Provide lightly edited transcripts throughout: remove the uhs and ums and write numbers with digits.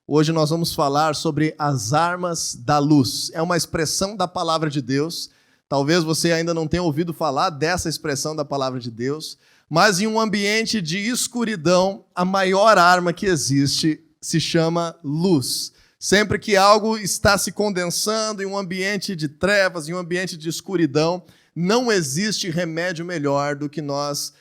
Hoje nós vamos falar sobre as armas da luz. É uma expressão da palavra de Deus. Talvez você ainda não tenha ouvido falar dessa expressão da palavra de Deus, mas em um ambiente de escuridão, a maior arma que existe se chama luz. Sempre que algo está se condensando em um ambiente de trevas, em um ambiente de escuridão, não existe remédio melhor do que nós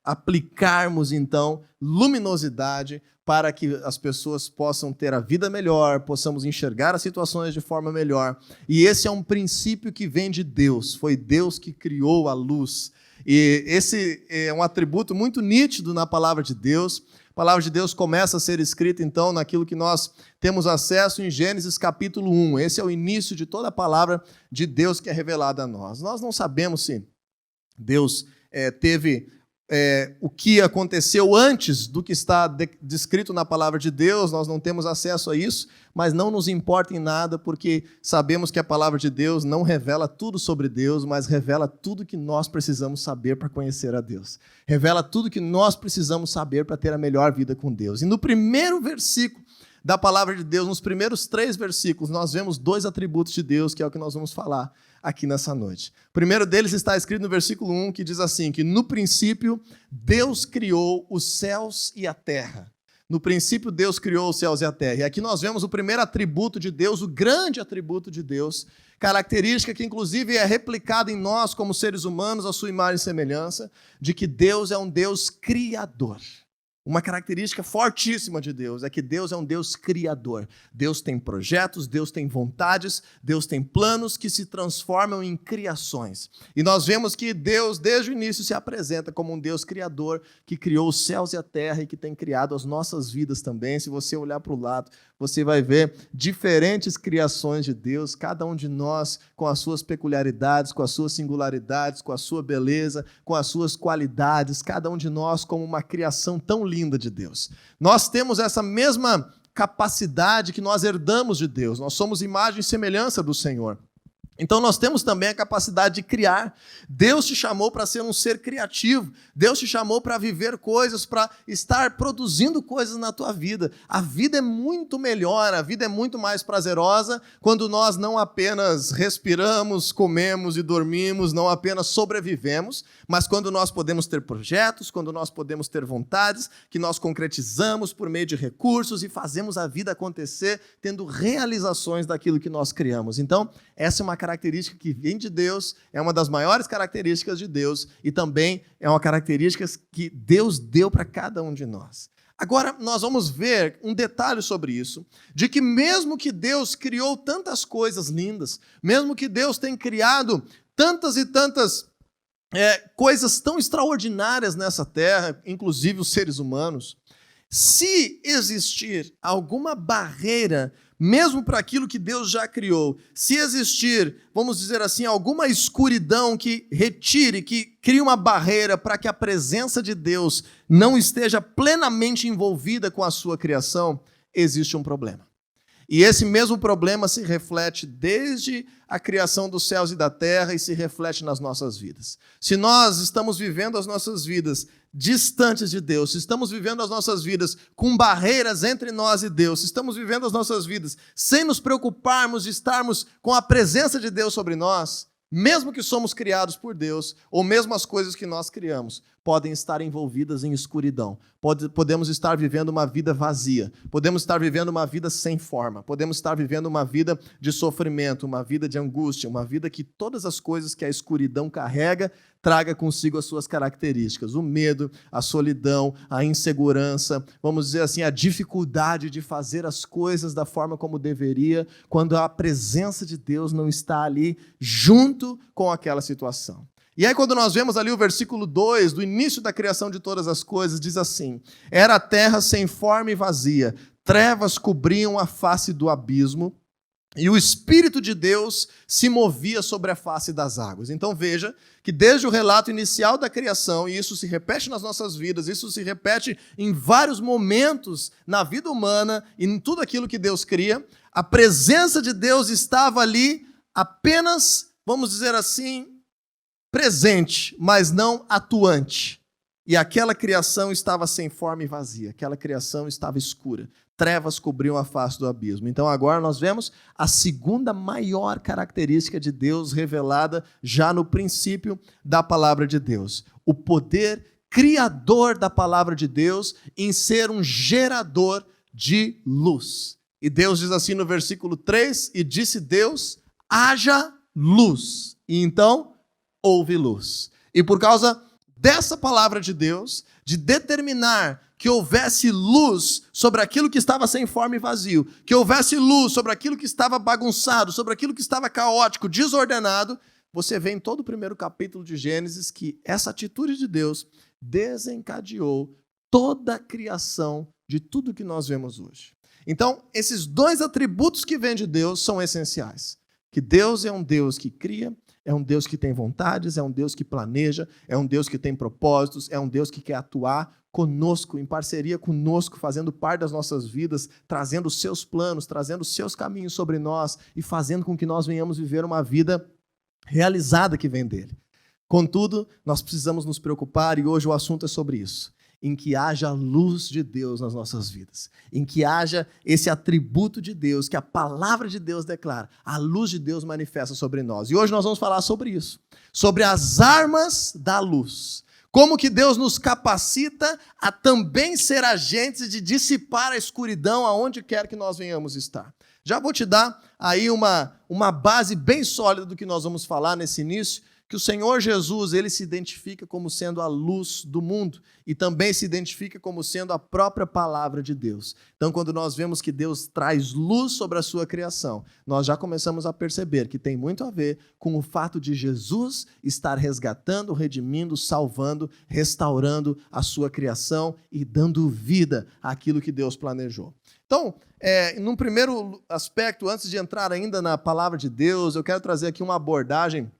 aplicarmos, então, luminosidade para que as pessoas possam ter a vida melhor, possamos enxergar as situações de forma melhor. E esse é um princípio que vem de Deus. Foi Deus que criou a luz. E esse é um atributo muito nítido na palavra de Deus. A palavra de Deus começa a ser escrita, então, naquilo que nós temos acesso em Gênesis capítulo 1. Esse é o início de toda a palavra de Deus que é revelada a nós. Nós não sabemos se Deus teve o que aconteceu antes do que está descrito na palavra de Deus, nós não temos acesso a isso, mas não nos importa em nada, porque sabemos que a palavra de Deus não revela tudo sobre Deus, mas revela tudo que nós precisamos saber para conhecer a Deus. Revela tudo que nós precisamos saber para ter a melhor vida com Deus. E no primeiro versículo da palavra de Deus, nos primeiros 3 versículos, nós vemos 2 atributos de Deus, que é o que nós vamos falar aqui nessa noite. O primeiro deles está escrito no versículo 1, que diz assim, que no princípio Deus criou os céus e a terra. No princípio Deus criou os céus e a terra. E aqui nós vemos o primeiro atributo de Deus, o grande atributo de Deus, característica que inclusive é replicada em nós como seres humanos, a sua imagem e semelhança, de que Deus é um Deus criador. Uma característica fortíssima de Deus é que Deus é um Deus criador. Deus tem projetos, Deus tem vontades, Deus tem planos que se transformam em criações. E nós vemos que Deus, desde o início, se apresenta como um Deus criador que criou os céus e a terra e que tem criado as nossas vidas também. Se você olhar para o lado, você vai ver diferentes criações de Deus, cada um de nós com as suas peculiaridades, com as suas singularidades, com a sua beleza, com as suas qualidades, cada um de nós como uma criação tão linda de Deus. Nós temos essa mesma capacidade que nós herdamos de Deus, nós somos imagem e semelhança do Senhor. Então nós temos também a capacidade de criar. Deus te chamou para ser um ser criativo. Deus te chamou para viver coisas, para estar produzindo coisas na tua vida. A vida é muito melhor, a vida é muito mais prazerosa quando nós não apenas respiramos, comemos e dormimos, não apenas sobrevivemos, mas quando nós podemos ter projetos, quando nós podemos ter vontades, que nós concretizamos por meio de recursos e fazemos a vida acontecer, tendo realizações daquilo que nós criamos. Então, essa é uma característica que vem de Deus, é uma das maiores características de Deus e também é uma característica que Deus deu para cada um de nós. Agora, nós vamos ver um detalhe sobre isso, de que mesmo que Deus criou tantas coisas lindas, mesmo que Deus tenha criado tantas e tantas coisas tão extraordinárias nessa terra, inclusive os seres humanos, se existir alguma barreira, mesmo para aquilo que Deus já criou, se existir, vamos dizer assim, alguma escuridão que retire, que crie uma barreira para que a presença de Deus não esteja plenamente envolvida com a sua criação, existe um problema. E esse mesmo problema se reflete desde a criação dos céus e da terra e se reflete nas nossas vidas. Se nós estamos vivendo as nossas vidas distantes de Deus, se estamos vivendo as nossas vidas com barreiras entre nós e Deus, se estamos vivendo as nossas vidas sem nos preocuparmos de estarmos com a presença de Deus sobre nós, mesmo que somos criados por Deus, ou mesmo as coisas que nós criamos, podem estar envolvidas em escuridão. Podemos estar vivendo uma vida vazia, podemos estar vivendo uma vida sem forma, podemos estar vivendo uma vida de sofrimento, uma vida de angústia, uma vida que todas as coisas que a escuridão carrega, traga consigo as suas características, o medo, a solidão, a insegurança, vamos dizer assim, a dificuldade de fazer as coisas da forma como deveria, quando a presença de Deus não está ali junto com aquela situação. E aí quando nós vemos ali o versículo 2, do início da criação de todas as coisas, diz assim: era a terra sem forma e vazia, trevas cobriam a face do abismo, e o Espírito de Deus se movia sobre a face das águas. Então veja que desde o relato inicial da criação, e isso se repete nas nossas vidas, isso se repete em vários momentos na vida humana e em tudo aquilo que Deus cria, a presença de Deus estava ali apenas, vamos dizer assim, presente, mas não atuante. e aquela criação estava sem forma e vazia, aquela criação estava escura. Trevas cobriam a face do abismo. Então agora nós vemos a segunda maior característica de Deus revelada já no princípio da palavra de Deus. O poder criador da palavra de Deus em ser um gerador de luz. E Deus diz assim no versículo 3, e disse Deus, haja luz. E então houve luz. E por causa dessa palavra de Deus, de determinar que houvesse luz sobre aquilo que estava sem forma e vazio, que houvesse luz sobre aquilo que estava bagunçado, sobre aquilo que estava caótico, desordenado, você vê em todo o primeiro capítulo de Gênesis que essa atitude de Deus desencadeou toda a criação de tudo que nós vemos hoje. Então, esses dois atributos que vêm de Deus são essenciais. Que Deus é um Deus que cria, é um Deus que tem vontades, é um Deus que planeja, é um Deus que tem propósitos, é um Deus que quer atuar conosco, em parceria conosco, fazendo parte das nossas vidas, trazendo os seus planos, trazendo os seus caminhos sobre nós e fazendo com que nós venhamos viver uma vida realizada que vem dele. Contudo, nós precisamos nos preocupar, e hoje o assunto é sobre isso, em que haja a luz de Deus nas nossas vidas, em que haja esse atributo de Deus, que a palavra de Deus declara, a luz de Deus manifesta sobre nós. E hoje nós vamos falar sobre isso, sobre as armas da luz. Como que Deus nos capacita a também ser agentes de dissipar a escuridão aonde quer que nós venhamos estar. Já vou te dar aí uma base bem sólida do que nós vamos falar nesse início, que o Senhor Jesus, ele se identifica como sendo a luz do mundo e também se identifica como sendo a própria palavra de Deus. Então, quando nós vemos que Deus traz luz sobre a sua criação, nós já começamos a perceber que tem muito a ver com o fato de Jesus estar resgatando, redimindo, salvando, restaurando a sua criação e dando vida àquilo que Deus planejou. Então, num primeiro aspecto, antes de entrar ainda na palavra de Deus, eu quero trazer aqui uma abordagem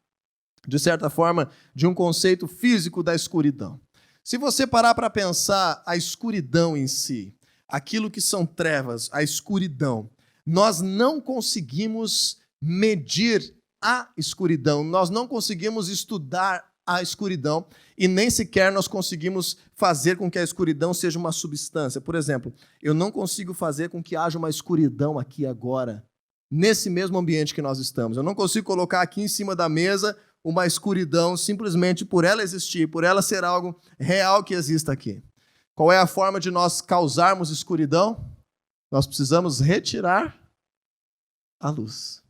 de certa forma, de um conceito físico da escuridão. Se você parar para pensar a escuridão em si, aquilo que são trevas, a escuridão, nós não conseguimos medir a escuridão, nós não conseguimos estudar a escuridão e nem sequer nós conseguimos fazer com que a escuridão seja uma substância. Por exemplo, eu não consigo fazer com que haja uma escuridão aqui agora, nesse mesmo ambiente que nós estamos. Eu não consigo colocar aqui em cima da mesa uma escuridão simplesmente por ela existir, por ela ser algo real que exista aqui. Qual é a forma de nós causarmos escuridão? Nós precisamos retirar a luz.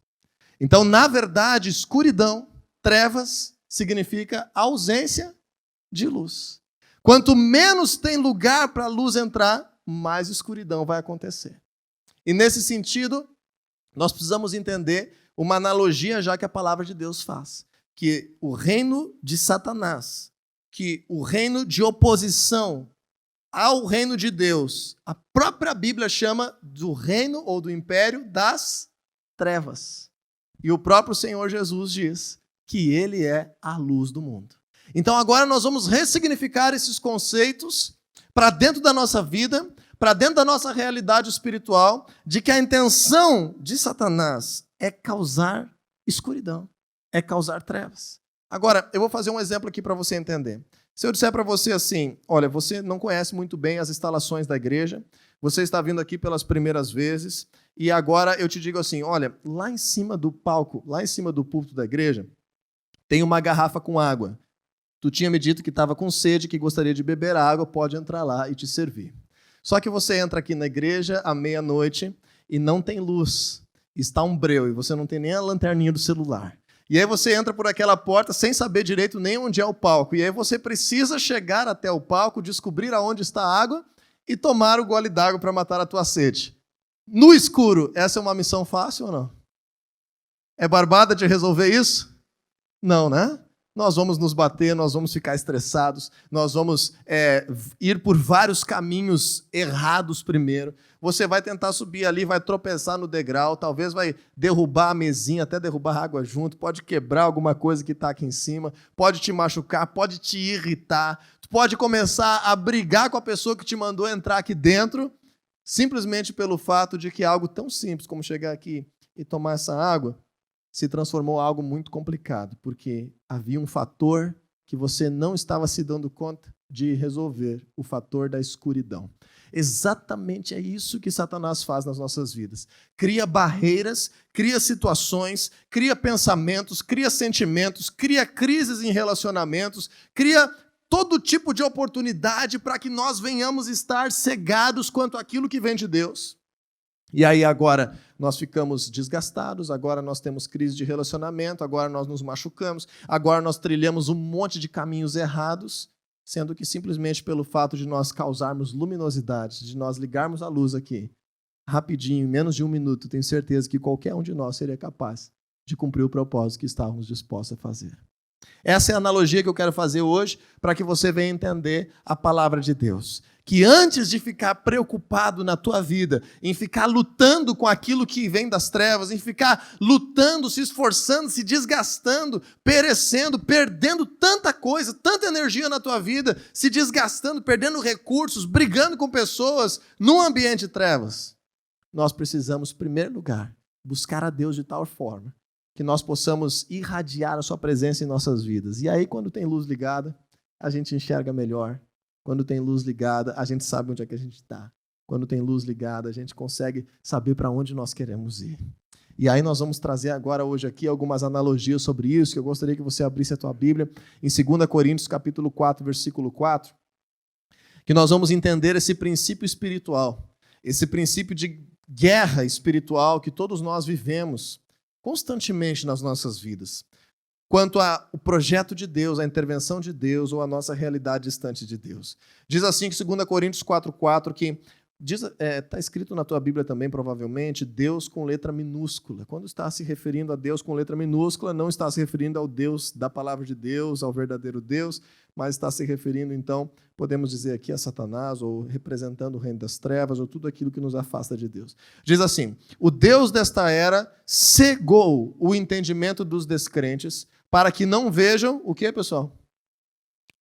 Então, na verdade, escuridão, trevas, significa ausência de luz. Quanto menos tem lugar para a luz entrar, mais escuridão vai acontecer. E nesse sentido, nós precisamos entender uma analogia já que a palavra de Deus faz. Que o reino de Satanás, que o reino de oposição ao reino de Deus, a própria Bíblia chama do reino ou do império das trevas. E o próprio Senhor Jesus diz que ele é a luz do mundo. Então agora nós vamos ressignificar esses conceitos para dentro da nossa vida, para dentro da nossa realidade espiritual, de que a intenção de Satanás é causar escuridão. É causar trevas. Agora, eu vou fazer um exemplo aqui para você entender. Se eu disser para você assim, olha, você não conhece muito bem as instalações da igreja, você está vindo aqui pelas primeiras vezes, e agora eu te digo assim, olha, lá em cima do palco, lá em cima do púlpito da igreja, tem uma garrafa com água. Tu tinha me dito que estava com sede, que gostaria de beber água, pode entrar lá e te servir. Só que você entra aqui na igreja à meia-noite e não tem luz, está um breu, e você não tem nem a lanterninha do celular. E aí você entra por aquela porta sem saber direito nem onde é o palco. E aí você precisa chegar até o palco, descobrir aonde está a água e tomar o gole d'água para matar a tua sede. No escuro, essa é uma missão fácil ou não? É barbada de resolver isso? Não, né? Nós vamos nos bater, nós vamos ficar estressados, nós vamos ir por vários caminhos errados primeiro. Você vai tentar subir ali, vai tropeçar no degrau, talvez vai derrubar a mesinha, até derrubar a água junto, pode quebrar alguma coisa que está aqui em cima, pode te machucar, pode te irritar, pode começar a brigar com a pessoa que te mandou entrar aqui dentro, simplesmente pelo fato de que algo tão simples como chegar aqui e tomar essa água se transformou em algo muito complicado, porque havia um fator que você não estava se dando conta, de resolver o fator da escuridão. Exatamente é isso que Satanás faz nas nossas vidas. Cria barreiras, cria situações, cria pensamentos, cria sentimentos, cria crises em relacionamentos, cria todo tipo de oportunidade para que nós venhamos estar cegados quanto àquilo que vem de Deus. E aí agora nós ficamos desgastados, agora nós temos crise de relacionamento, agora nós nos machucamos, agora nós trilhamos um monte de caminhos errados, sendo que simplesmente pelo fato de nós causarmos luminosidade, de nós ligarmos a luz aqui, rapidinho, em menos de 1 minuto, tenho certeza que qualquer um de nós seria capaz de cumprir o propósito que estávamos dispostos a fazer. Essa é a analogia que eu quero fazer hoje para que você venha entender a palavra de Deus. Que antes de ficar preocupado na tua vida, em ficar lutando com aquilo que vem das trevas, em ficar lutando, se esforçando, se desgastando, perecendo, perdendo tanta coisa, tanta energia na tua vida, se desgastando, perdendo recursos, brigando com pessoas num ambiente de trevas, nós precisamos, em primeiro lugar, buscar a Deus de tal forma que nós possamos irradiar a sua presença em nossas vidas. E aí, quando tem luz ligada, a gente enxerga melhor. Quando tem luz ligada, a gente sabe onde é que a gente está. Quando tem luz ligada, a gente consegue saber para onde nós queremos ir. E aí nós vamos trazer agora, hoje aqui, algumas analogias sobre isso, que eu gostaria que você abrisse a tua Bíblia, em 2 Coríntios, capítulo 4, versículo 4, que nós vamos entender esse princípio espiritual, esse princípio de guerra espiritual que todos nós vivemos constantemente nas nossas vidas, quanto ao projeto de Deus, a intervenção de Deus ou a nossa realidade distante de Deus. Diz assim que 2 Coríntios 4,4, que está escrito na tua Bíblia também, provavelmente, Deus com letra minúscula. Quando está se referindo a Deus com letra minúscula, não está se referindo ao Deus da palavra de Deus, ao verdadeiro Deus, mas está se referindo, então, podemos dizer aqui a Satanás, ou representando o reino das trevas, ou tudo aquilo que nos afasta de Deus. Diz assim: o Deus desta era cegou o entendimento dos descrentes, para que não vejam, o que, pessoal?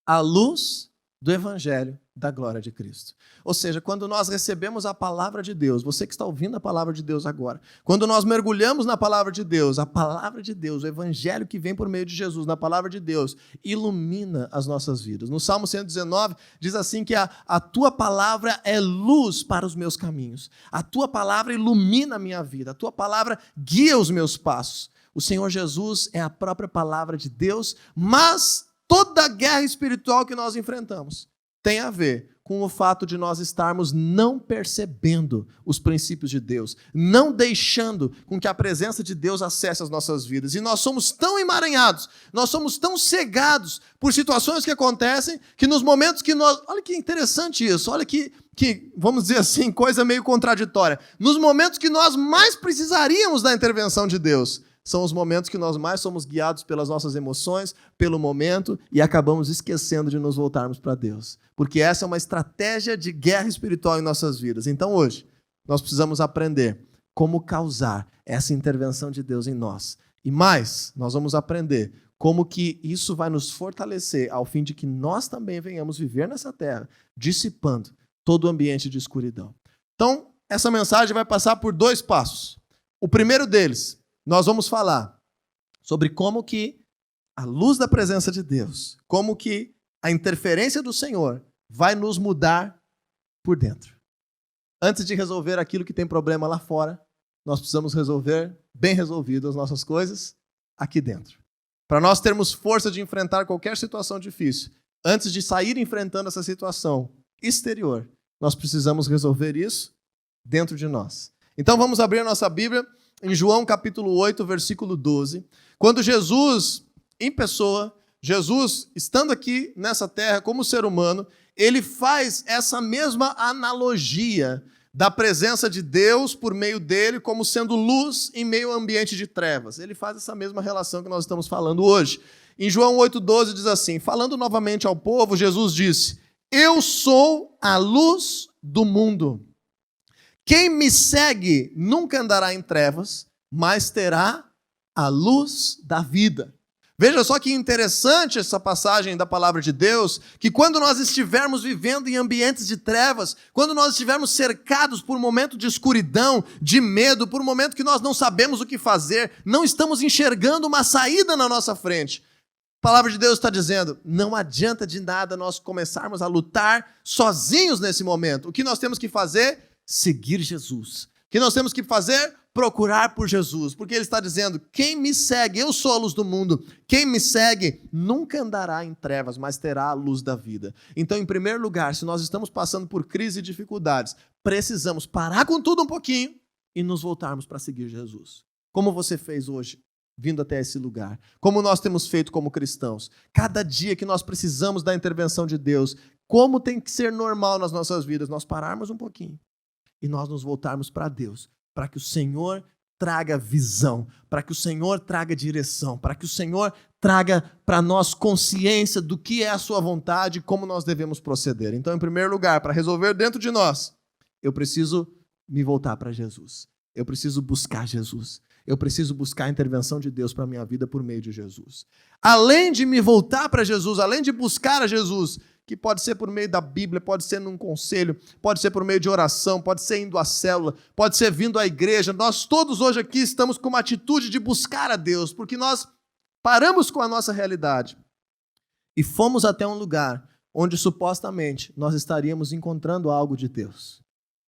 A luz do Evangelho da glória de Cristo. Ou seja, quando nós recebemos a palavra de Deus, você que está ouvindo a palavra de Deus agora, quando nós mergulhamos na palavra de Deus, a palavra de Deus, o Evangelho que vem por meio de Jesus, na palavra de Deus, ilumina as nossas vidas. No Salmo 119, diz assim que a tua palavra é luz para os meus caminhos. A tua palavra ilumina a minha vida. A tua palavra guia os meus passos. O Senhor Jesus é a própria palavra de Deus, mas toda a guerra espiritual que nós enfrentamos tem a ver com o fato de nós estarmos não percebendo os princípios de Deus, não deixando com que a presença de Deus acesse as nossas vidas. E nós somos tão emaranhados, nós somos tão cegados por situações que acontecem, que nos momentos que nós... Olha que interessante isso, olha que vamos dizer assim, coisa meio contraditória. Nos momentos que nós mais precisaríamos da intervenção de Deus, são os momentos que nós mais somos guiados pelas nossas emoções, pelo momento, e acabamos esquecendo de nos voltarmos para Deus. Porque essa é uma estratégia de guerra espiritual em nossas vidas. Então hoje, nós precisamos aprender como causar essa intervenção de Deus em nós. E mais, nós vamos aprender como que isso vai nos fortalecer ao fim de que nós também venhamos viver nessa terra, dissipando todo o ambiente de escuridão. Então, essa mensagem vai passar por 2 passos. O primeiro deles, nós vamos falar sobre como que a luz da presença de Deus, como que a interferência do Senhor vai nos mudar por dentro. Antes de resolver aquilo que tem problema lá fora, nós precisamos resolver, bem resolvido, as nossas coisas aqui dentro. Para nós termos força de enfrentar qualquer situação difícil, antes de sair enfrentando essa situação exterior, nós precisamos resolver isso dentro de nós. Então vamos abrir a nossa Bíblia em João capítulo 8, versículo 12, quando Jesus, em pessoa, Jesus, estando aqui nessa terra como ser humano, ele faz essa mesma analogia da presença de Deus por meio dele como sendo luz em meio ao ambiente de trevas. Ele faz essa mesma relação que nós estamos falando hoje. Em João 8,12 diz assim, falando novamente ao povo, Jesus disse: eu sou a luz do mundo. Quem me segue nunca andará em trevas, mas terá a luz da vida. Veja só que interessante essa passagem da palavra de Deus, que quando nós estivermos vivendo em ambientes de trevas, quando nós estivermos cercados por um momento de escuridão, de medo, por um momento que nós não sabemos o que fazer, não estamos enxergando uma saída na nossa frente, palavra de Deus está dizendo, não adianta de nada nós começarmos a lutar sozinhos nesse momento. O que nós temos que fazer? Seguir Jesus. O que nós temos que fazer? Procurar por Jesus. Porque ele está dizendo, quem me segue, eu sou a luz do mundo. Quem me segue nunca andará em trevas, mas terá a luz da vida. Então, em primeiro lugar, se nós estamos passando por crise e dificuldades, precisamos parar com tudo um pouquinho e nos voltarmos para seguir Jesus. Como você fez hoje, vindo até esse lugar. Como nós temos feito como cristãos. Cada dia que nós precisamos da intervenção de Deus, como tem que ser normal nas nossas vidas, nós pararmos um pouquinho e nós nos voltarmos para Deus, para que o Senhor traga visão, para que o Senhor traga direção, para que o Senhor traga para nós consciência do que é a sua vontade e como nós devemos proceder. Então, em primeiro lugar, para resolver dentro de nós, eu preciso me voltar para Jesus. Eu preciso buscar Jesus. Eu preciso buscar a intervenção de Deus para a minha vida por meio de Jesus. Além de me voltar para Jesus, além de buscar a Jesus, que pode ser por meio da Bíblia, pode ser num conselho, pode ser por meio de oração, pode ser indo à célula, pode ser vindo à igreja. Nós todos hoje aqui estamos com uma atitude de buscar a Deus, porque nós paramos com a nossa realidade e fomos até um lugar onde supostamente nós estaríamos encontrando algo de Deus.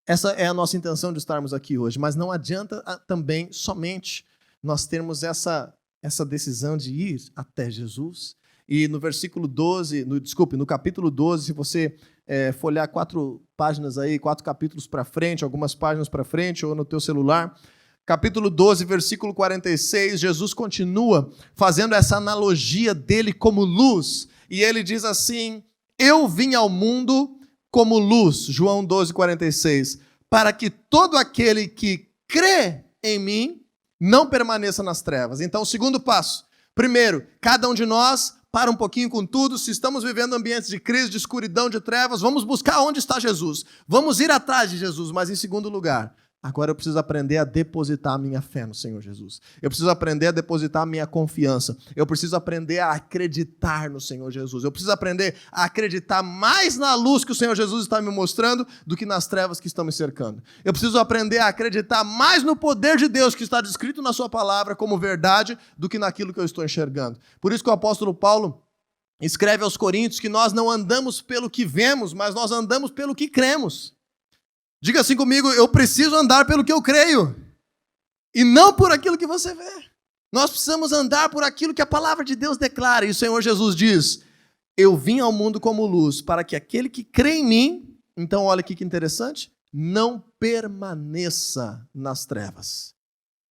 Essa é a nossa intenção de estarmos aqui hoje, mas não adianta também somente nós termos essa decisão de ir até Jesus. E no versículo 12, no capítulo 12, se você folhear 4 páginas aí, 4 capítulos para frente, algumas páginas para frente, ou no teu celular, capítulo 12, versículo 46, Jesus continua fazendo essa analogia dele como luz, e ele diz assim, eu vim ao mundo como luz, João 12, 46, para que todo aquele que crê em mim não permaneça nas trevas. Então, o segundo passo, primeiro, cada um de nós para um pouquinho com tudo, se estamos vivendo ambientes de crise, de escuridão, de trevas, vamos buscar onde está Jesus, vamos ir atrás de Jesus, mas em segundo lugar, agora eu preciso aprender a depositar a minha fé no Senhor Jesus. Eu preciso aprender a depositar a minha confiança. Eu preciso aprender a acreditar no Senhor Jesus. Eu preciso aprender a acreditar mais na luz que o Senhor Jesus está me mostrando do que nas trevas que estão me cercando. Eu preciso aprender a acreditar mais no poder de Deus que está descrito na sua palavra como verdade do que naquilo que eu estou enxergando. Por isso que o apóstolo Paulo escreve aos Coríntios que nós não andamos pelo que vemos, mas nós andamos pelo que cremos. Diga assim comigo, eu preciso andar pelo que eu creio e não por aquilo que você vê. Nós precisamos andar por aquilo que a palavra de Deus declara. E o Senhor Jesus diz, eu vim ao mundo como luz para que aquele que crê em mim, então olha aqui que interessante, não permaneça nas trevas.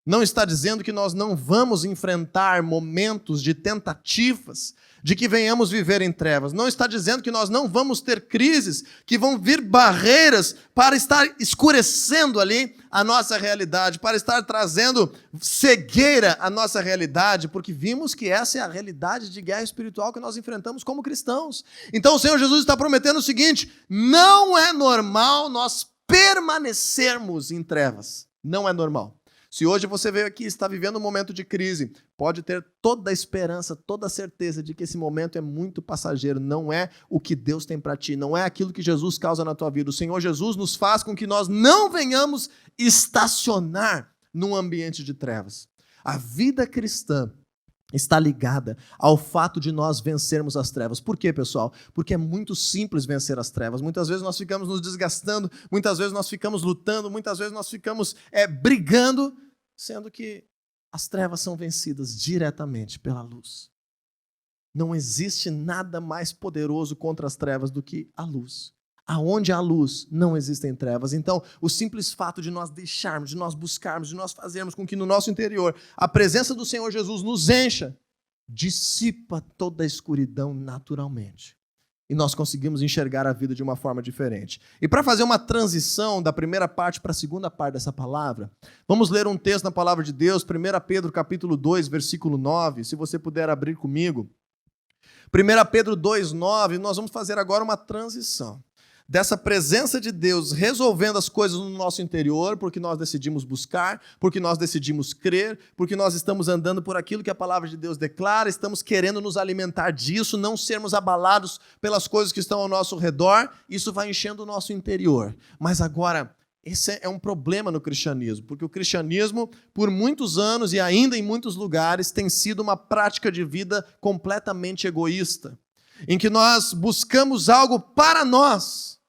Não está dizendo que nós não vamos enfrentar momentos de tentativas, de que venhamos viver em trevas. Não está dizendo que nós não vamos ter crises, que vão vir barreiras para estar escurecendo ali a nossa realidade, para estar trazendo cegueira à nossa realidade, porque vimos que essa é a realidade de guerra espiritual que nós enfrentamos como cristãos. Então o Senhor Jesus está prometendo o seguinte, não é normal nós permanecermos em trevas. Não é normal. Se hoje você veio aqui e está vivendo um momento de crise, pode ter toda a esperança, toda a certeza de que esse momento é muito passageiro, não é o que Deus tem para ti, não é aquilo que Jesus causa na tua vida. O Senhor Jesus nos faz com que nós não venhamos estacionar num ambiente de trevas. A vida cristã está ligada ao fato de nós vencermos as trevas. Por quê, pessoal? Porque é muito simples vencer as trevas. Muitas vezes nós ficamos nos desgastando, muitas vezes nós ficamos lutando, muitas vezes nós ficamos brigando, sendo que as trevas são vencidas diretamente pela luz. Não existe nada mais poderoso contra as trevas do que a luz. Aonde há luz, não existem trevas. Então, o simples fato de nós deixarmos, de nós buscarmos, de nós fazermos com que no nosso interior a presença do Senhor Jesus nos encha, dissipa toda a escuridão naturalmente. E nós conseguimos enxergar a vida de uma forma diferente. E para fazer uma transição da primeira parte para a segunda parte dessa palavra, vamos ler um texto na palavra de Deus, 1 Pedro capítulo 2, versículo 9, se você puder abrir comigo. 1 Pedro 2, 9, nós vamos fazer agora uma transição dessa presença de Deus resolvendo as coisas no nosso interior, porque nós decidimos buscar, porque nós decidimos crer, porque nós estamos andando por aquilo que a palavra de Deus declara, estamos querendo nos alimentar disso, não sermos abalados pelas coisas que estão ao nosso redor, isso vai enchendo o nosso interior. Mas agora, Esse é um problema no cristianismo, porque o cristianismo, por muitos anos e ainda em muitos lugares, tem sido uma prática de vida completamente egoísta, em que nós buscamos algo para nós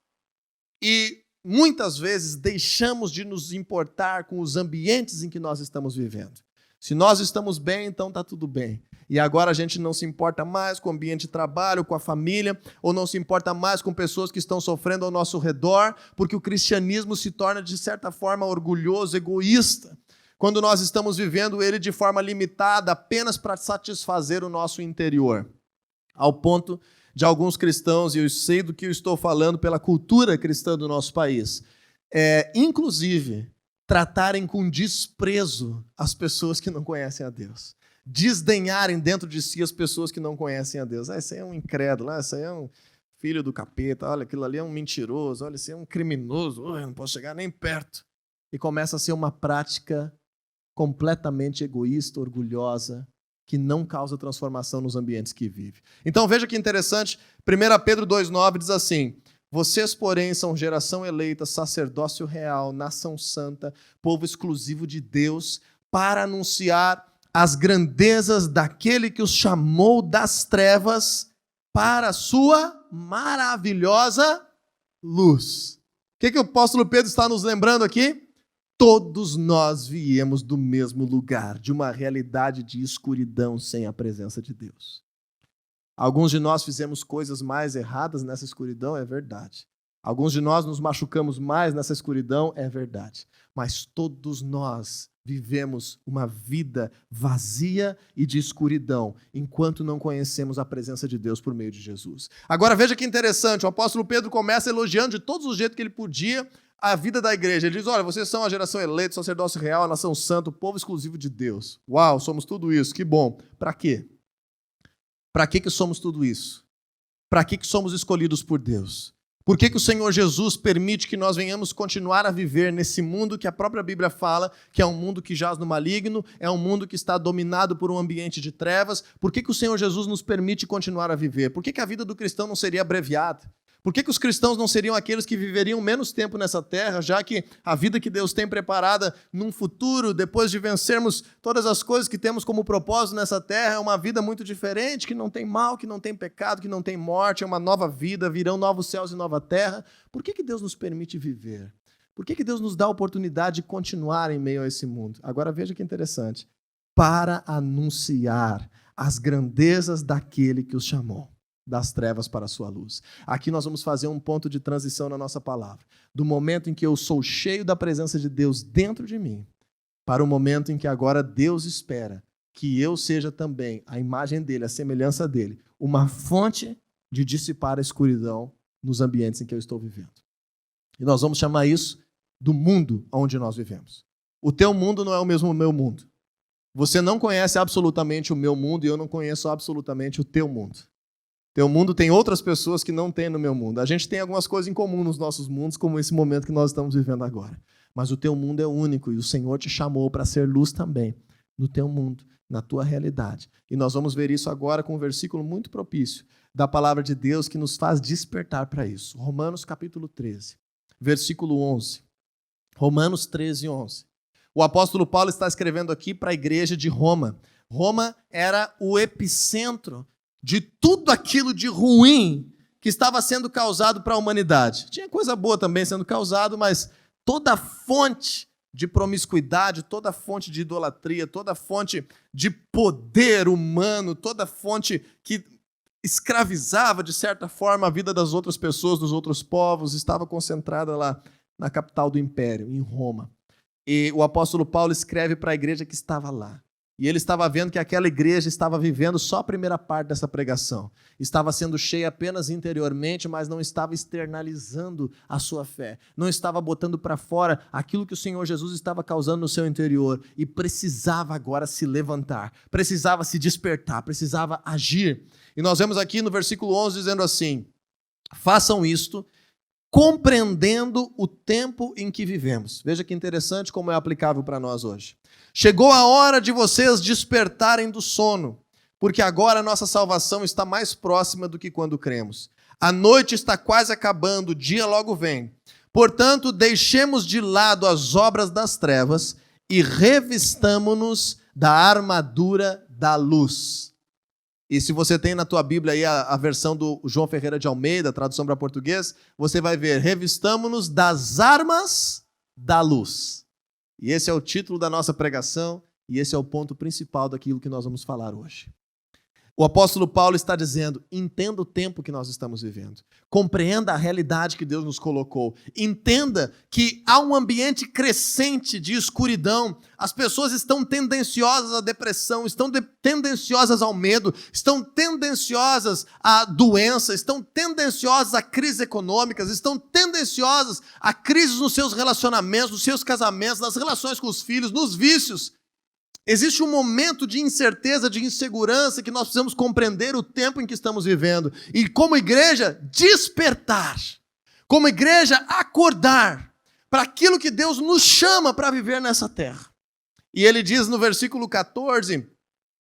e muitas vezes deixamos de nos importar com os ambientes em que nós estamos vivendo. Se nós estamos bem, então está tudo bem. E agora a gente não se importa mais com o ambiente de trabalho, com a família, ou não se importa mais com pessoas que estão sofrendo ao nosso redor, porque o cristianismo se torna, de certa forma, orgulhoso, egoísta, quando nós estamos vivendo ele de forma limitada, apenas para satisfazer o nosso interior. Ao ponto de alguns cristãos, e eu sei do que eu estou falando pela cultura cristã do nosso país, inclusive tratarem com desprezo as pessoas que não conhecem a Deus. Desdenharem dentro de si as pessoas que não conhecem a Deus. Esse aí é um incrédulo, esse aí é um filho do capeta, olha, aquilo ali é um mentiroso, olha, esse é um criminoso, eu não posso chegar nem perto. E começa a ser uma prática completamente egoísta, orgulhosa, que não causa transformação nos ambientes que vive. Então veja que interessante, 1 Pedro 2,9 diz assim: vocês, porém, são geração eleita, sacerdócio real, nação santa, povo exclusivo de Deus, para anunciar as grandezas daquele que os chamou das trevas para a sua maravilhosa luz. O que o apóstolo Pedro está nos lembrando aqui? Todos nós viemos do mesmo lugar, de uma realidade de escuridão sem a presença de Deus. Alguns de nós fizemos coisas mais erradas nessa escuridão, é verdade. Alguns de nós nos machucamos mais nessa escuridão, é verdade. Mas todos nós vivemos uma vida vazia e de escuridão, enquanto não conhecemos a presença de Deus por meio de Jesus. Agora veja que interessante, o apóstolo Pedro começa elogiando de todos os jeitos que ele podia a vida da igreja. Ele diz, olha, vocês são a geração eleita, sacerdócio real, a nação santa, o povo exclusivo de Deus. Uau, somos tudo isso, que bom. Para quê? Para que somos tudo isso? Para que somos escolhidos por Deus? Por que o Senhor Jesus permite que nós venhamos continuar a viver nesse mundo que a própria Bíblia fala que é um mundo que jaz no maligno, é um mundo que está dominado por um ambiente de trevas? Por que o Senhor Jesus nos permite continuar a viver? Por que a vida do cristão não seria abreviada? Por que os cristãos não seriam aqueles que viveriam menos tempo nessa terra, já que a vida que Deus tem preparada num futuro, depois de vencermos todas as coisas que temos como propósito nessa terra, é uma vida muito diferente, que não tem mal, que não tem pecado, que não tem morte, é uma nova vida, virão novos céus e nova terra. Por que Deus nos permite viver? Por que Deus nos dá a oportunidade de continuar em meio a esse mundo? Agora veja que interessante. Para anunciar as grandezas daquele que os chamou das trevas para a sua luz. Aqui nós vamos fazer um ponto de transição na nossa palavra. Do momento em que eu sou cheio da presença de Deus dentro de mim, para o momento em que agora Deus espera que eu seja também a imagem dele, a semelhança dele, uma fonte de dissipar a escuridão nos ambientes em que eu estou vivendo. E nós vamos chamar isso do mundo onde nós vivemos. O teu mundo não é o mesmo meu mundo. Você não conhece absolutamente o meu mundo e eu não conheço absolutamente o teu mundo. Teu mundo tem outras pessoas que não tem no meu mundo. A gente tem algumas coisas em comum nos nossos mundos, como esse momento que nós estamos vivendo agora. Mas o teu mundo é único e o Senhor te chamou para ser luz também no teu mundo, na tua realidade. E nós vamos ver isso agora com um versículo muito propício da palavra de Deus que nos faz despertar para isso. Romanos capítulo 13, versículo 11. Romanos 13, 11. O apóstolo Paulo está escrevendo aqui para a igreja de Roma. Roma era o epicentro de tudo aquilo de ruim que estava sendo causado para a humanidade. Tinha coisa boa também sendo causado, mas toda fonte de promiscuidade, toda fonte de idolatria, toda fonte de poder humano, toda fonte que escravizava, de certa forma, a vida das outras pessoas, dos outros povos, estava concentrada lá na capital do império, em Roma. E o apóstolo Paulo escreve para a igreja que estava lá. E ele estava vendo que aquela igreja estava vivendo só a primeira parte dessa pregação. Estava sendo cheia apenas interiormente, mas não estava externalizando a sua fé. Não estava botando para fora aquilo que o Senhor Jesus estava causando no seu interior. E precisava agora se levantar, precisava se despertar, precisava agir. E nós vemos aqui no versículo 11 dizendo assim: façam isto compreendendo o tempo em que vivemos. Veja que interessante como é aplicável para nós hoje. Chegou a hora de vocês despertarem do sono, porque agora a nossa salvação está mais próxima do que quando cremos. A noite está quase acabando, o dia logo vem. Portanto, deixemos de lado as obras das trevas e revistamo-nos da armadura da luz. E se você tem na tua Bíblia aí a versão do João Ferreira de Almeida, tradução para português, você vai ver, revistamo-nos das armas da luz. E esse é o título da nossa pregação, e esse é o ponto principal daquilo que nós vamos falar hoje. O apóstolo Paulo está dizendo, entenda o tempo que nós estamos vivendo. Compreenda a realidade que Deus nos colocou. Entenda que há um ambiente crescente de escuridão. As pessoas estão tendenciosas à depressão, estão tendenciosas ao medo, estão tendenciosas à doença, estão tendenciosas a crises econômicas, estão tendenciosas a crises nos seus relacionamentos, nos seus casamentos, nas relações com os filhos, nos vícios. Existe um momento de incerteza, de insegurança, que nós precisamos compreender o tempo em que estamos vivendo. E como igreja, despertar. Como igreja, acordar para aquilo que Deus nos chama para viver nessa terra. E ele diz no versículo 14,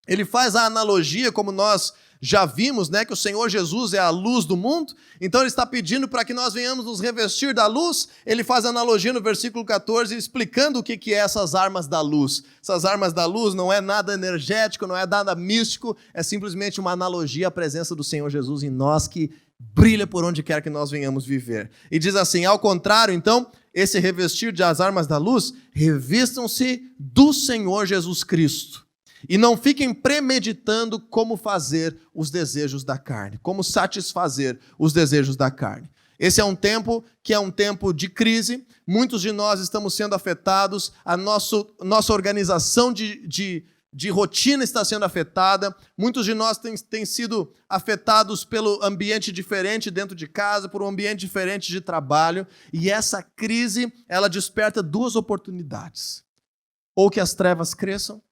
ele faz a analogia, como nós já vimos, né, que o Senhor Jesus é a luz do mundo. Então ele está pedindo para que nós venhamos nos revestir da luz. Ele faz a analogia no versículo 14, explicando o que é essas armas da luz. Essas armas da luz não é nada energético, não é nada místico, é simplesmente uma analogia à presença do Senhor Jesus em nós, que brilha por onde quer que nós venhamos viver. E diz assim, ao contrário, então, esse revestir das armas da luz, revistam-se do Senhor Jesus Cristo. E não fiquem premeditando como fazer os desejos da carne, como satisfazer os desejos da carne. Esse é um tempo que é um tempo de crise, muitos de nós estamos sendo afetados, a nossa organização de rotina está sendo afetada, muitos de nós têm sido afetados pelo ambiente diferente dentro de casa, por um ambiente diferente de trabalho, e essa crise, ela desperta duas oportunidades. Ou que as trevas cresçam,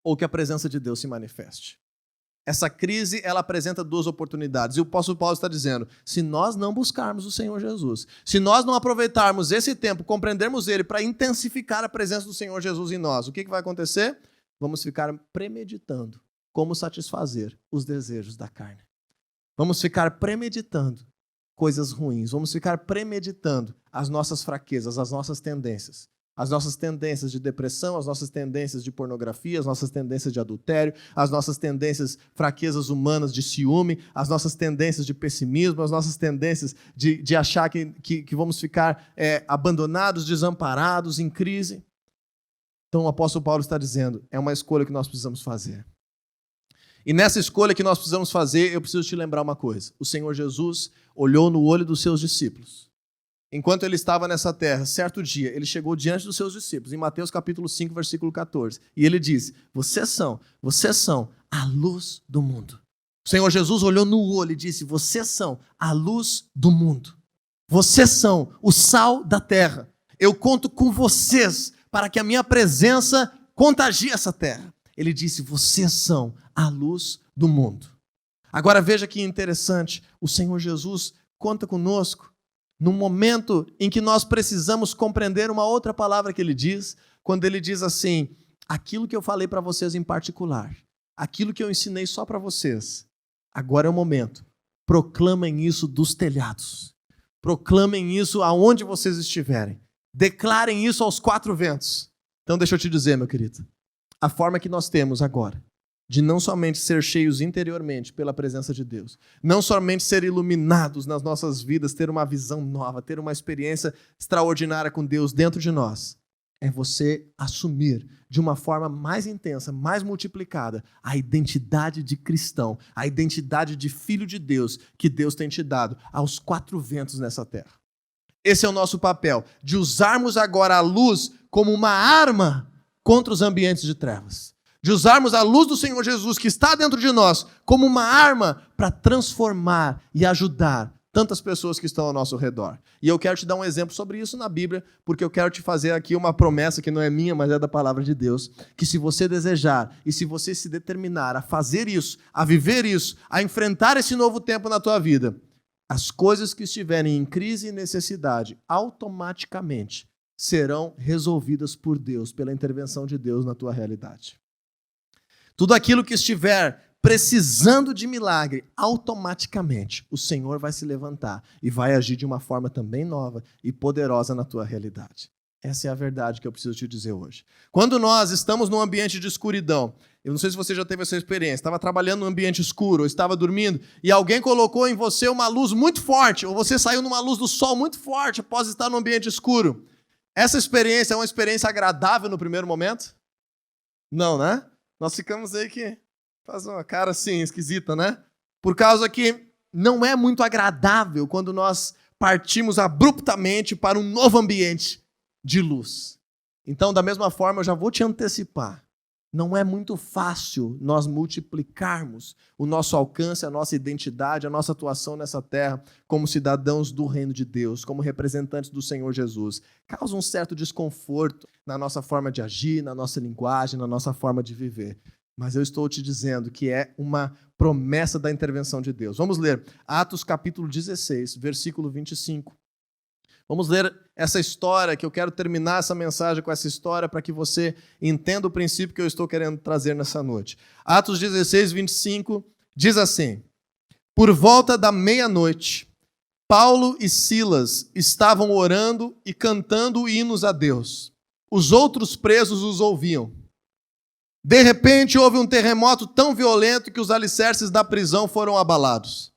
ou que a presença de Deus se manifeste. Essa crise, ela apresenta duas oportunidades. E o apóstolo Paulo está dizendo, se nós não buscarmos o Senhor Jesus, se nós não aproveitarmos esse tempo, compreendermos ele para intensificar a presença do Senhor Jesus em nós, o que vai acontecer? Vamos ficar premeditando como satisfazer os desejos da carne. Vamos ficar premeditando coisas ruins. Vamos ficar premeditando as nossas fraquezas, as nossas tendências. As nossas tendências de depressão, as nossas tendências de pornografia, as nossas tendências de adultério, as nossas tendências, fraquezas humanas de ciúme, as nossas tendências de pessimismo, as nossas tendências de achar que vamos ficar abandonados, desamparados, em crise. Então o apóstolo Paulo está dizendo, é uma escolha que nós precisamos fazer. E nessa escolha que nós precisamos fazer, eu preciso te lembrar uma coisa. O Senhor Jesus olhou no olho dos seus discípulos. Enquanto ele estava nessa terra, certo dia, ele chegou diante dos seus discípulos, em Mateus capítulo 5, versículo 14, e ele disse, vocês são a luz do mundo. O Senhor Jesus olhou no olho e disse, vocês são a luz do mundo. Vocês são o sal da terra. Eu conto com vocês para que a minha presença contagie essa terra. Ele disse, vocês são a luz do mundo. Agora veja que interessante, o Senhor Jesus conta conosco num momento em que nós precisamos compreender uma outra palavra que ele diz, quando ele diz assim, aquilo que eu falei para vocês em particular, aquilo que eu ensinei só para vocês, agora é o momento, proclamem isso dos telhados, proclamem isso aonde vocês estiverem, declarem isso aos quatro ventos. Então deixa eu te dizer, meu querido, a forma que nós temos agora, de não somente ser cheios interiormente pela presença de Deus, não somente ser iluminados nas nossas vidas, ter uma visão nova, ter uma experiência extraordinária com Deus dentro de nós, é você assumir de uma forma mais intensa, mais multiplicada, a identidade de cristão, a identidade de filho de Deus que Deus tem te dado aos quatro ventos nessa terra. Esse é o nosso papel, de usarmos agora a luz como uma arma contra os ambientes de trevas. De usarmos a luz do Senhor Jesus que está dentro de nós como uma arma para transformar e ajudar tantas pessoas que estão ao nosso redor. E eu quero te dar um exemplo sobre isso na Bíblia, porque eu quero te fazer aqui uma promessa que não é minha, mas é da palavra de Deus, que se você desejar e se você se determinar a fazer isso, a viver isso, a enfrentar esse novo tempo na tua vida, as coisas que estiverem em crise e necessidade, automaticamente serão resolvidas por Deus, pela intervenção de Deus na tua realidade. Tudo aquilo que estiver precisando de milagre, automaticamente o Senhor vai se levantar e vai agir de uma forma também nova e poderosa na tua realidade. Essa é a verdade que eu preciso te dizer hoje. Quando nós estamos num ambiente de escuridão, eu não sei se você já teve essa experiência, estava trabalhando num ambiente escuro, ou estava dormindo, e alguém colocou em você uma luz muito forte, ou você saiu numa luz do sol muito forte após estar num ambiente escuro. Essa experiência é uma experiência agradável no primeiro momento? Não, né? Nós ficamos aí que faz uma cara assim, esquisita, né? Por causa que não é muito agradável quando nós partimos abruptamente para um novo ambiente de luz. Então, da mesma forma, eu já vou te antecipar. Não é muito fácil nós multiplicarmos o nosso alcance, a nossa identidade, a nossa atuação nessa terra como cidadãos do reino de Deus, como representantes do Senhor Jesus. Causa um certo desconforto na nossa forma de agir, na nossa linguagem, na nossa forma de viver. Mas eu estou te dizendo que é uma promessa da intervenção de Deus. Vamos ler Atos capítulo 16, versículo 25. Vamos ler essa história, que eu quero terminar essa mensagem com essa história para que você entenda o princípio que eu estou querendo trazer nessa noite. Atos 16, 25, diz assim: Por volta da meia-noite, Paulo e Silas estavam orando e cantando hinos a Deus. Os outros presos os ouviam. De repente, houve um terremoto tão violento que os alicerces da prisão foram abalados.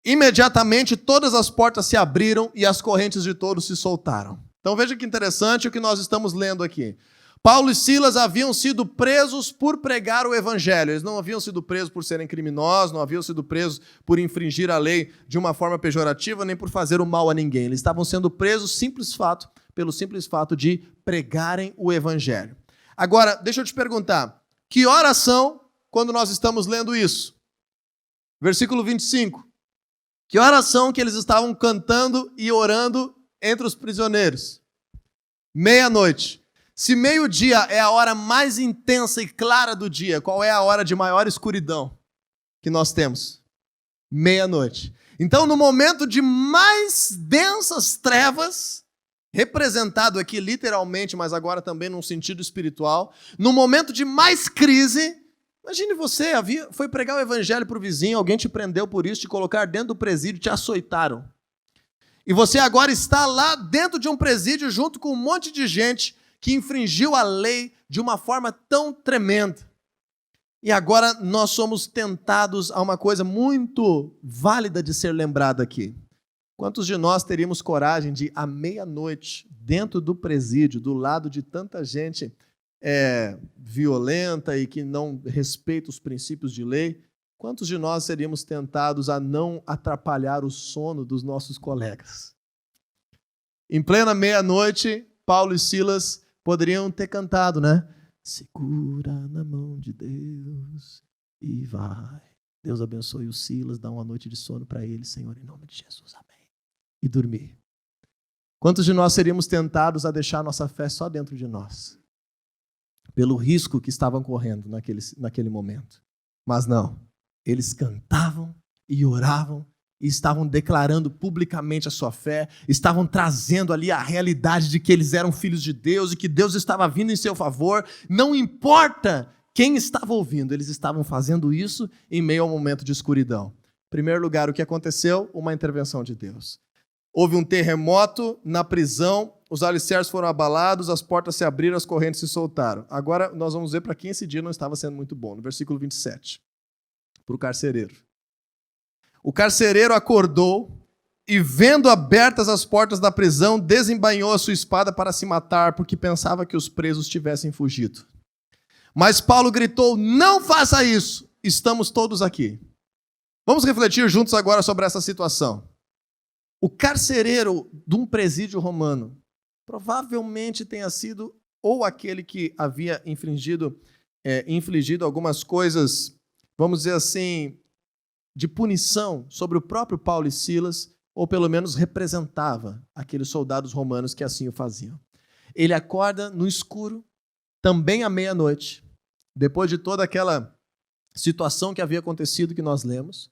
Imediatamente todas as portas se abriram e as correntes de todos se soltaram. Então veja que interessante o que nós estamos lendo aqui. Paulo e Silas haviam sido presos por pregar o evangelho. Eles não haviam sido presos por serem criminosos, não haviam sido presos por infringir a lei de uma forma pejorativa, nem por fazer o mal a ninguém. Eles estavam sendo presos pelo simples fato de pregarem o evangelho. Agora, deixa eu te perguntar, que horas são quando nós estamos lendo isso? Versículo 25. Que horas são que eles estavam cantando e orando entre os prisioneiros? Meia-noite. Se meio-dia é a hora mais intensa e clara do dia, qual é a hora de maior escuridão que nós temos? Meia-noite. Então, no momento de mais densas trevas, representado aqui literalmente, mas agora também num sentido espiritual, no momento de mais crise, imagine você, foi pregar o evangelho para o vizinho, alguém te prendeu por isso, te colocaram dentro do presídio, te açoitaram. E você agora está lá dentro de um presídio junto com um monte de gente que infringiu a lei de uma forma tão tremenda. E agora nós somos tentados a uma coisa muito válida de ser lembrada aqui. Quantos de nós teríamos coragem de, à meia-noite, dentro do presídio, do lado de tanta gente violenta e que não respeita os princípios de lei, quantos de nós seríamos tentados a não atrapalhar o sono dos nossos colegas? Em plena meia-noite, Paulo e Silas poderiam ter cantado, né? Segura na mão de Deus e vai. Deus abençoe o Silas, dá uma noite de sono para ele, Senhor, em nome de Jesus, amém. E dormir. Quantos de nós seríamos tentados a deixar nossa fé só dentro de nós? Pelo risco que estavam correndo naquele momento. Mas não, eles cantavam e oravam e estavam declarando publicamente a sua fé, estavam trazendo ali a realidade de que eles eram filhos de Deus e que Deus estava vindo em seu favor. Não importa quem estava ouvindo, eles estavam fazendo isso em meio ao momento de escuridão. Em primeiro lugar, o que aconteceu? Uma intervenção de Deus. Houve um terremoto na prisão, os alicerces foram abalados, as portas se abriram, as correntes se soltaram. Agora nós vamos ver para quem esse dia não estava sendo muito bom. No versículo 27, para o carcereiro. O carcereiro acordou e, vendo abertas as portas da prisão, desembainhou a sua espada para se matar, porque pensava que os presos tivessem fugido. Mas Paulo gritou: não faça isso, estamos todos aqui. Vamos refletir juntos agora sobre essa situação. O carcereiro de um presídio romano provavelmente tenha sido ou aquele que havia infligido algumas coisas, vamos dizer assim, de punição sobre o próprio Paulo e Silas, ou pelo menos representava aqueles soldados romanos que assim o faziam. Ele acorda no escuro, também à meia-noite, depois de toda aquela situação que havia acontecido que nós lemos.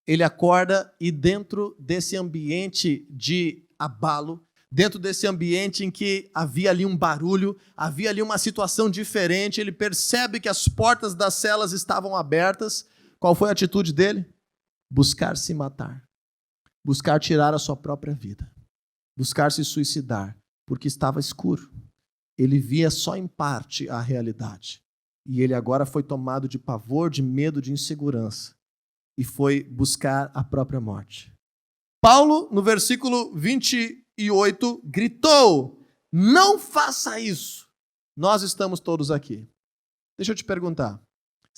Ele acorda e, dentro desse ambiente de abalo, dentro desse ambiente em que havia ali um barulho, havia ali uma situação diferente, ele percebe que as portas das celas estavam abertas. Qual foi a atitude dele? Buscar se matar. Buscar tirar a sua própria vida. Buscar se suicidar, porque estava escuro. Ele via só em parte a realidade. E ele agora foi tomado de pavor, de medo, de insegurança. E foi buscar a própria morte. Paulo, no versículo 28, gritou: não faça isso. Nós estamos todos aqui. Deixa eu te perguntar.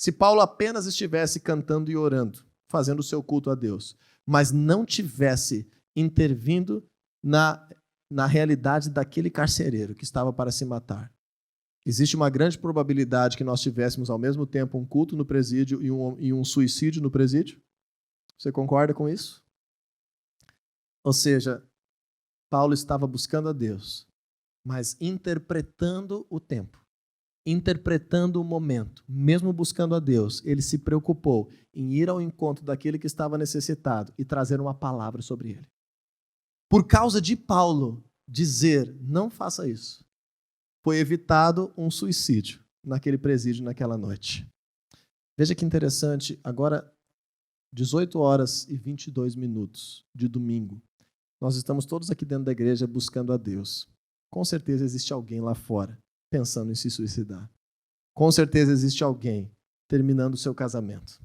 Se Paulo apenas estivesse cantando e orando, fazendo o seu culto a Deus, mas não tivesse intervindo na realidade daquele carcereiro que estava para se matar, existe uma grande probabilidade que nós tivéssemos ao mesmo tempo um culto no presídio e um suicídio no presídio? Você concorda com isso? Ou seja, Paulo estava buscando a Deus, mas interpretando o tempo, interpretando o momento. Mesmo buscando a Deus, ele se preocupou em ir ao encontro daquele que estava necessitado e trazer uma palavra sobre ele. Por causa de Paulo dizer, não faça isso, foi evitado um suicídio naquele presídio naquela noite. Veja que interessante, agora 18 horas e 22 minutos de domingo. Nós estamos todos aqui dentro da igreja buscando a Deus. Com certeza existe alguém lá fora pensando em se suicidar. Com certeza existe alguém terminando o seu casamento.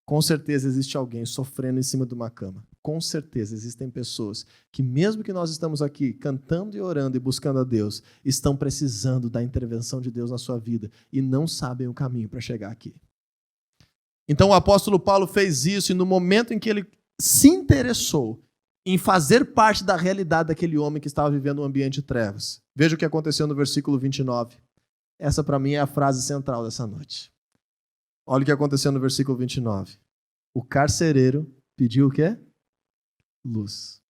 Com certeza existe alguém sofrendo em cima de uma cama. Com certeza existem pessoas que, mesmo que nós estamos aqui cantando e orando e buscando a Deus, estão precisando da intervenção de Deus na sua vida e não sabem o caminho para chegar aqui. Então o apóstolo Paulo fez isso e no momento em que ele se interessou em fazer parte da realidade daquele homem que estava vivendo um ambiente de trevas. Veja o que aconteceu no versículo 29. Essa para mim é a frase central dessa noite. Olha o que aconteceu no versículo 29. O carcereiro pediu o quê? Luz.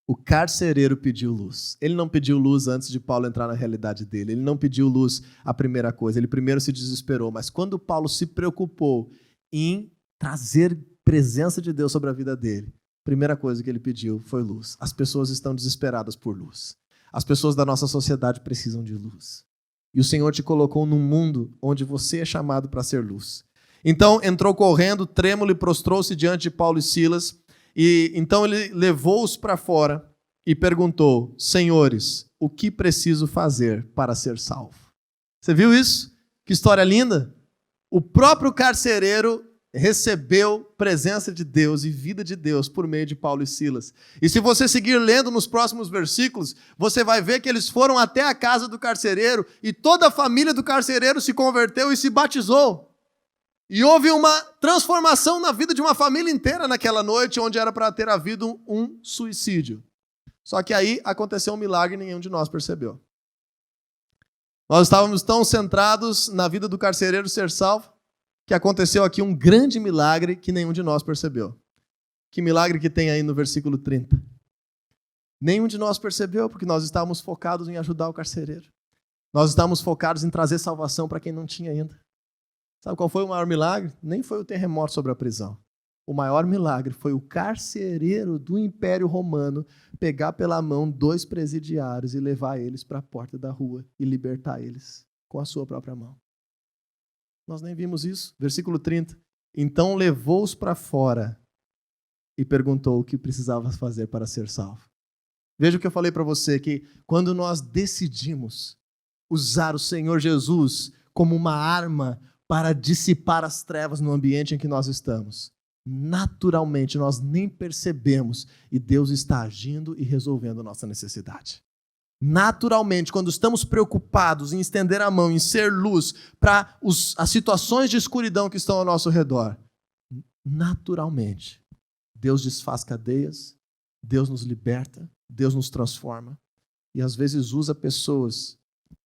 O carcereiro pediu luz. Ele não pediu luz antes de Paulo entrar na realidade dele. Ele não pediu luz a primeira coisa. Ele primeiro se desesperou. Mas quando Paulo se preocupou em trazer presença de Deus sobre a vida dele, a primeira coisa que ele pediu foi luz. As pessoas estão desesperadas por luz. As pessoas da nossa sociedade precisam de luz. E o Senhor te colocou num mundo onde você é chamado para ser luz. Então entrou correndo, trêmulo, e prostrou-se diante de Paulo e Silas. E então ele levou-os para fora e perguntou: senhores, o que preciso fazer para ser salvo? Você viu isso? Que história linda! O próprio carcereiro recebeu presença de Deus e vida de Deus por meio de Paulo e Silas. E se você seguir lendo nos próximos versículos, você vai ver que eles foram até a casa do carcereiro e toda a família do carcereiro se converteu e se batizou. E houve uma transformação na vida de uma família inteira naquela noite, onde era para ter havido um suicídio. Só que aí aconteceu um milagre e nenhum de nós percebeu. Nós estávamos tão centrados na vida do carcereiro ser salvo, que aconteceu aqui um grande milagre que nenhum de nós percebeu. Que milagre que tem aí no versículo 30? Nenhum de nós percebeu, porque nós estávamos focados em ajudar o carcereiro. Nós estávamos focados em trazer salvação para quem não tinha ainda. Sabe qual foi o maior milagre? Nem foi o terremoto sobre a prisão. O maior milagre foi o carcereiro do Império Romano pegar pela mão 2 presidiários e levar eles para a porta da rua e libertar eles com a sua própria mão. Nós nem vimos isso. Versículo 30. Então levou-os para fora e perguntou o que precisava fazer para ser salvo. Veja o que eu falei para você, que quando nós decidimos usar o Senhor Jesus como uma arma para dissipar as trevas no ambiente em que nós estamos, naturalmente nós nem percebemos e Deus está agindo e resolvendo a nossa necessidade. Naturalmente, quando estamos preocupados em estender a mão, em ser luz para as situações de escuridão que estão ao nosso redor, naturalmente, Deus desfaz cadeias, Deus nos liberta, Deus nos transforma e às vezes usa pessoas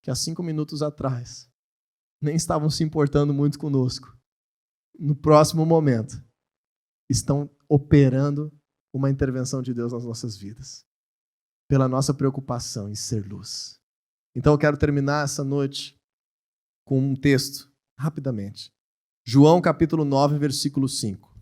que há 5 minutos atrás nem estavam se importando muito conosco. No próximo momento, estão operando uma intervenção de Deus nas nossas vidas, pela nossa preocupação em ser luz. Então eu quero terminar essa noite com um texto, rapidamente. João capítulo 9, versículo 5.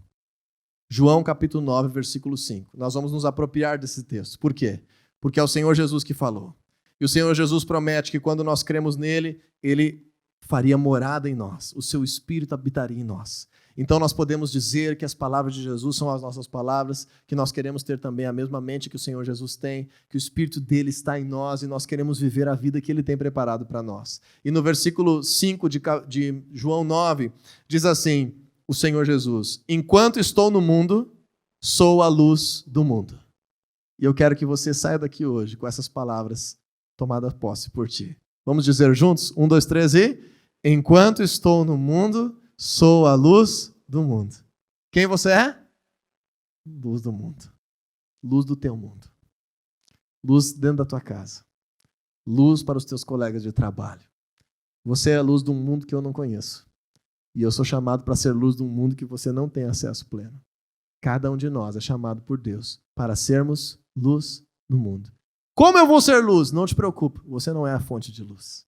João capítulo 9, versículo 5. Nós vamos nos apropriar desse texto. Por quê? Porque é o Senhor Jesus que falou. E o Senhor Jesus promete que quando nós cremos nele, ele faria morada em nós. O seu Espírito habitaria em nós. Então nós podemos dizer que as palavras de Jesus são as nossas palavras, que nós queremos ter também a mesma mente que o Senhor Jesus tem, que o Espírito dele está em nós e nós queremos viver a vida que ele tem preparado para nós. E no versículo 5 de João 9, diz assim, o Senhor Jesus: enquanto estou no mundo, sou a luz do mundo. E eu quero que você saia daqui hoje com essas palavras tomadas posse por ti. Vamos dizer juntos? 1, 2, 3 e... enquanto estou no mundo, sou a luz do mundo. Quem você é? Luz do mundo. Luz do teu mundo. Luz dentro da tua casa. Luz para os teus colegas de trabalho. Você é a luz de um mundo que eu não conheço. E eu sou chamado para ser luz de um mundo que você não tem acesso pleno. Cada um de nós é chamado por Deus para sermos luz no mundo. Como eu vou ser luz? Não te preocupe, você não é a fonte de luz.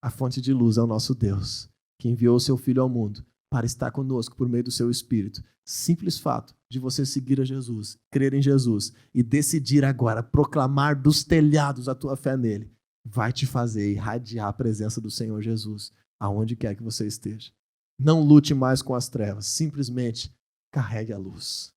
A fonte de luz é o nosso Deus, que enviou o seu Filho ao mundo para estar conosco por meio do seu Espírito. Simples fato de você seguir a Jesus, crer em Jesus e decidir agora proclamar dos telhados a tua fé nele, vai te fazer irradiar a presença do Senhor Jesus aonde quer que você esteja. Não lute mais com as trevas, simplesmente carregue a luz.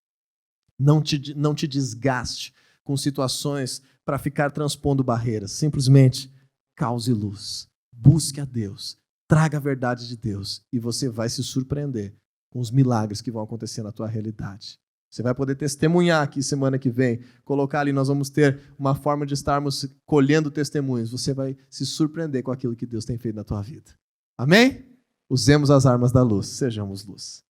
Não te desgaste com situações para ficar transpondo barreiras. Simplesmente cause luz. Busque a Deus. Traga a verdade de Deus. E você vai se surpreender com os milagres que vão acontecer na tua realidade. Você vai poder testemunhar aqui semana que vem. Colocar ali, nós vamos ter uma forma de estarmos colhendo testemunhos. Você vai se surpreender com aquilo que Deus tem feito na tua vida. Amém? Usemos as armas da luz. Sejamos luz.